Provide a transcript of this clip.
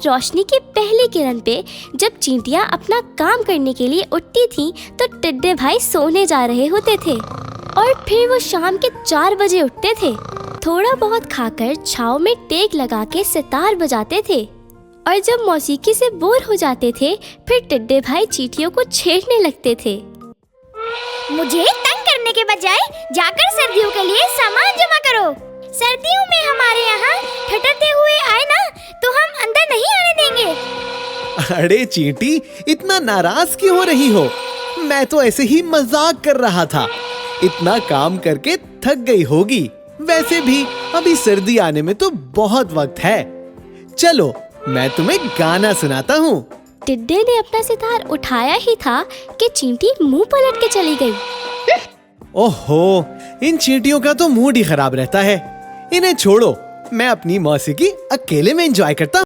रोशनी की पहली किरण पे जब चींटियां अपना काम करने के लिए उठती थीं, तो टिड्डे भाई सोने जा रहे होते थे और फिर वो शाम के 4 बजे उठते थे। थोड़ा बहुत खाकर छाव में टेक लगा के सितार बजाते थे और जब मौसीकी से बोर हो जाते थे, फिर टिड्डे भाई चींटियों को छेड़ने लगते थे। मुझे तंग करने के बजाय जाकर सर्दियों के लिए सामान जमा करो। सर्दियों में हमारे यहाँ ठठरते हुए आए ना, तो हम अंदर नहीं आने देंगे। अरे चींटी, इतना नाराज क्यों हो रही हो? मैं तो ऐसे ही मजाक कर रहा था। इतना काम करके थक गई होगी। वैसे भी अभी सर्दी आने में तो बहुत वक्त है। चलो मैं तुम्हें गाना सुनाता हूँ। टिड्डे ने अपना सितार उठाया ही था कि चींटी मुंह पलट के चली गई। ओहो, इन चींटियों का तो मूड ही खराब रहता है। इन्हें छोड़ो, मैं अपनी मौसीकी अकेले में एंजॉय करता हूँ।